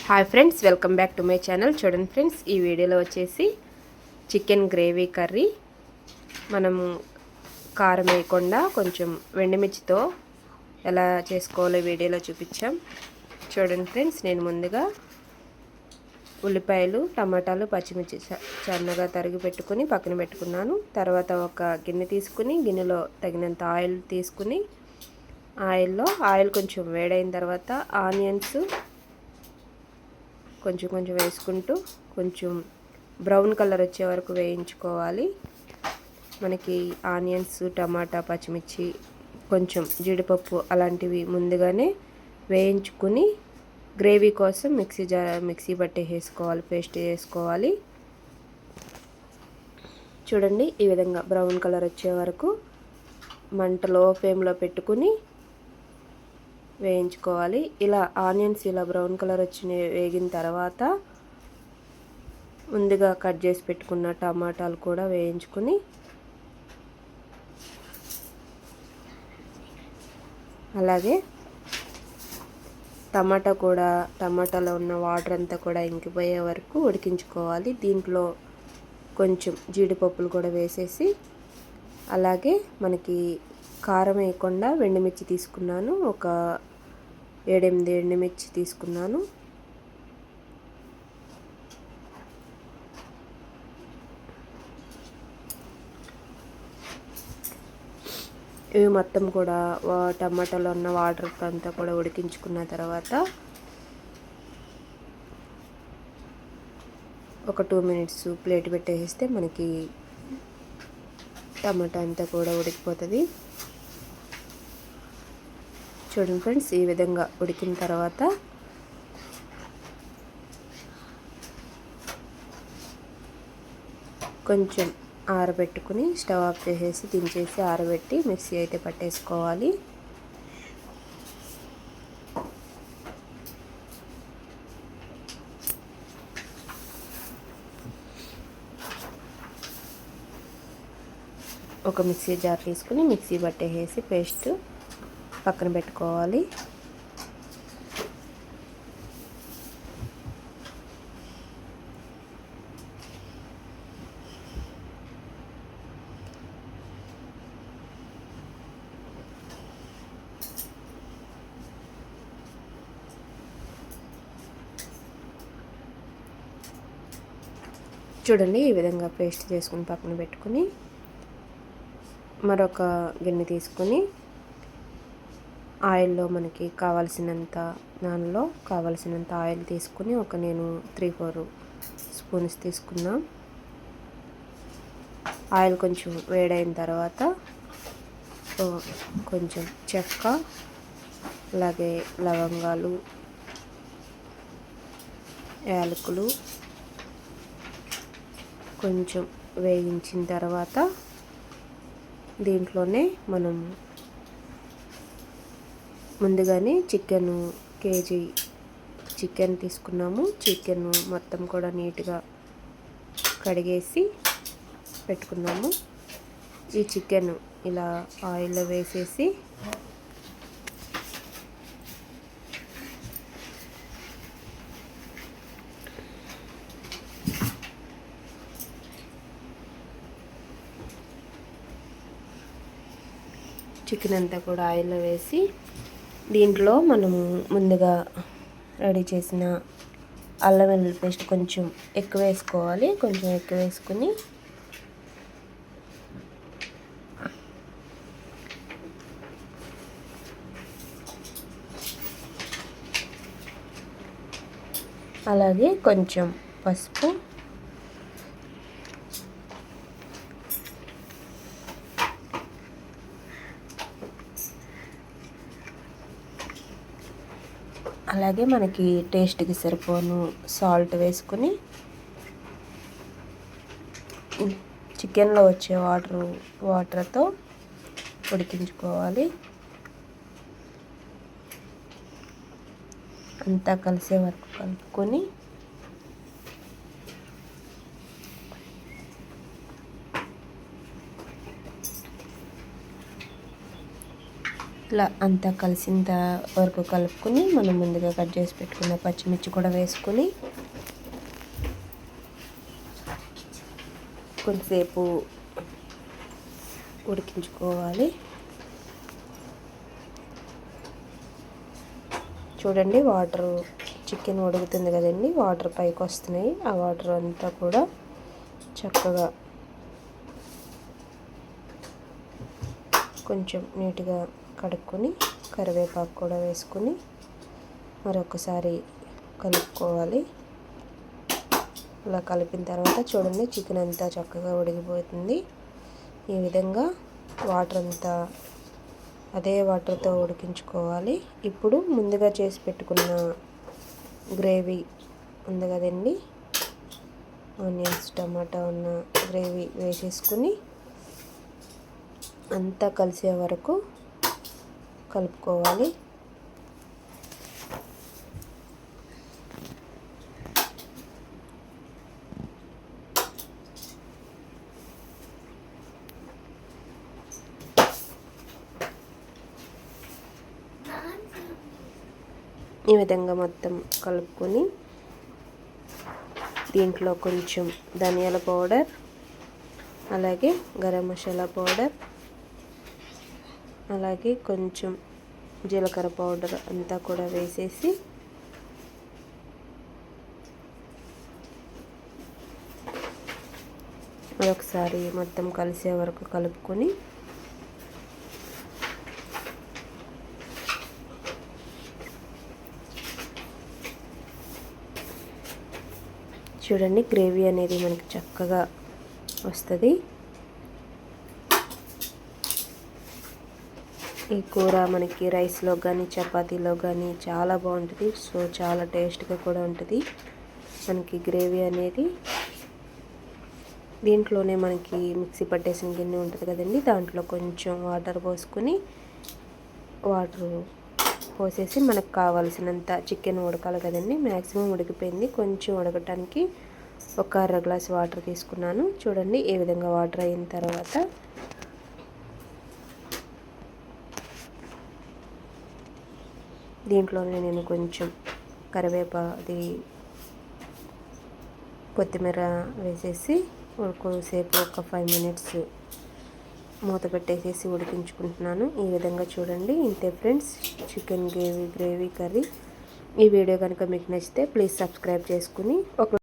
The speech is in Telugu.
Hi friends, welcome back to my channel. చూడండి ఫ్రెండ్స్, ఈ వీడియోలో వచ్చేసి చికెన్ గ్రేవీ కర్రీ మనము కారం వేయకుండా కొంచెం వెండిమిర్చితో ఎలా చేసుకోవాలో వీడియోలో చూపించాం. చూడండి ఫ్రెండ్స్, నేను ముందుగా ఉల్లిపాయలు, టమాటాలు, పచ్చిమిర్చి సన్నగా తరిగి పెట్టుకుని పక్కన పెట్టుకున్నాను. తర్వాత ఒక గిన్నె తీసుకుని గిన్నెలో తగినంత ఆయిల్ తీసుకుని ఆయిల్ కొంచెం వేడైన తర్వాత ఆనియన్స్ కొంచెం కొంచెం వేసుకుంటూ కొంచెం బ్రౌన్ కలర్ వచ్చే వరకు వేయించుకోవాలి. మనకి ఆనియన్స్, టమాటా, పచ్చిమిర్చి, కొంచెం జీడిపప్పు అలాంటివి ముందుగానే వేయించుకుని గ్రేవీ కోసం మిక్సీ పట్టేసుకోవాలి, పేస్ట్ చేసుకోవాలి. చూడండి, ఈ విధంగా బ్రౌన్ కలర్ వచ్చే వరకు మంట లో ఫ్లేమ్లో పెట్టుకుని వేయించుకోవాలి. ఇలా ఆనియన్స్ ఇలా బ్రౌన్ కలర్ వేగిన తర్వాత ముందుగా కట్ చేసి పెట్టుకున్న టమాటాలు కూడా వేయించుకుని అలాగే టమాటాలో ఉన్న వాటర్ అంతా కూడా ఇంకిపోయే వరకు ఉడికించుకోవాలి. దీంట్లో కొంచెం జీడిపప్పులు కూడా వేసేసి అలాగే మనకి కారం వేయకుండా ఎండుమిర్చి తీసుకున్నాను. ఒక 7-8 ఎండుమిర్చి తీసుకున్నాను. ఇవి మొత్తం కూడా టమాటాలో ఉన్న వాటర్ అంతా కూడా ఉడికించుకున్న తర్వాత ఒక 2 మినిట్స్ ప్లేట్ పెట్టేస్తే మనకి టమాటా అంతా కూడా ఉడికిపోతుంది. చూడండి ఫ్రెండ్స్, ఈ విధంగా ఉడికిన తర్వాత కొంచెం ఆరబెట్టుకుని స్టవ్ ఆఫ్ చేసేసి దించేసి ఆరబెట్టి మిక్సీ అయితే పట్టేసుకోవాలి. ఒక మిక్సీ జార్ తీసుకుని మిక్సీ పట్టేసి పేస్ట్ పక్కన పెట్టుకోవాలి. చూడండి, ఈ విధంగా పేస్ట్ చేసుకుని పక్కన పెట్టుకుని మరొక గిన్నె తీసుకుని ఆయిల్లో మనకి కావాల్సినంత ఆయిల్ తీసుకుని నేను 3-4 స్పూన్స్ తీసుకున్నా. ఆయిల్ కొంచెం వేడైన తర్వాత కొంచెం చెక్క, అలాగే లవంగాలు, యాలకులు కొంచెం వేయించిన తర్వాత దీంట్లోనే మనం ముందుగానే కేజీ చికెన్ తీసుకున్నాము. చికెన్ మొత్తం కూడా నీట్గా కడిగేసి పెట్టుకున్నాము. ఈ చికెన్ ఇలా ఆయిల్లో వేసేసి చికెన్ అంతా కూడా ఆయిల్లో వేసి దీంట్లో మనము ముందుగా రెడీ చేసిన అల్లం వెల్లుల్లి పేస్ట్ కొంచెం ఎక్కువ వేసుకోవాలి. కొంచెం ఎక్కువ వేసుకుని అలాగే కొంచెం పసుపు, అలాగే మనకి టేస్ట్కి సరిపోను సాల్ట్ వేసుకుని చికెన్లో వచ్చే వాటర్తో ఉడికించుకోవాలి. అంతా కలిసే వరకు కలుపుకొని ఇలా అంతా కలిసినంత వరకు కలుపుకొని మనం ముందుగా కట్ చేసి పెట్టుకున్న పచ్చిమిర్చి కూడా వేసుకొని కొంతసేపు ఉడికించుకోవాలి. చూడండి వాటర్ చికెన్ ఉడుకుతుంది కదండి, వాటర్ పైకి వస్తున్నాయి. ఆ వాటర్ అంతా కూడా చక్కగా కొంచెం నీట్గా కడుక్కొని కరివేపాకు కూడా వేసుకొని మరొకసారి కలుపుకోవాలి. అలా కలిపిన తర్వాత చూడండి చికెన్ అంతా చక్కగా ఉడికిపోతుంది. ఈ విధంగా వాటర్ అంతా అదే వాటర్తో ఉడికించుకోవాలి. ఇప్పుడు ముందుగా చేసి పెట్టుకున్న గ్రేవీ ఉంది కదండి, ఆనియన్స్ టమాటా ఉన్న గ్రేవీ వేసేసుకుని అంతా కలిసే వరకు కలుపుకోవాలి. ఈ విధంగా మొత్తం కలుపుకొని దీంట్లో కొంచెం ధనియాల పౌడర్, అలాగే గరం మసాలా పౌడర్, అలాగే కొంచెం జీలకర్ర పౌడర్ అంతా కూడా వేసేసి మరొకసారి మొత్తం కలిసే వరకు కలుపుకొని చూడండి గ్రేవీ అనేది మనకి చక్కగా వస్తుంది. ఈ కూర మనకి రైస్లో కానీ చపాతీలో కానీ చాలా బాగుంటుంది. సో చాలా టేస్ట్గా కూడా ఉంటుంది మనకి గ్రేవీ అనేది. దీంట్లోనే మనకి మిక్సీ పట్టేసిన గిన్నె ఉంటుంది కదండి, దాంట్లో కొంచెం వాటర్ పోసుకొని వాటర్ పోసేసి మనకు కావాల్సినంత చికెన్ ఉడకాలి కదండి, మ్యాక్సిమం ఉడికిపోయింది. కొంచెం ఉడకటానికి ఒక అర గ్లాస్ వాటర్ తీసుకున్నాను. చూడండి ఏ విధంగా వాటర్ అయిన తర్వాత దీంట్లోనే నేను కొంచెం కరివేపాది కొత్తిమీర వేసేసి కొద్దిసేపు ఒక 5 మినిట్స్ మూత పెట్టేసేసి ఉడికించుకుంటున్నాను. ఈ విధంగా చూడండి. ఇంతే ఫ్రెండ్స్, చికెన్ గ్రేవీ కర్రీ. ఈ వీడియో కనుక మీకు నచ్చితే ప్లీజ్ సబ్స్క్రైబ్ చేసుకుని ఒక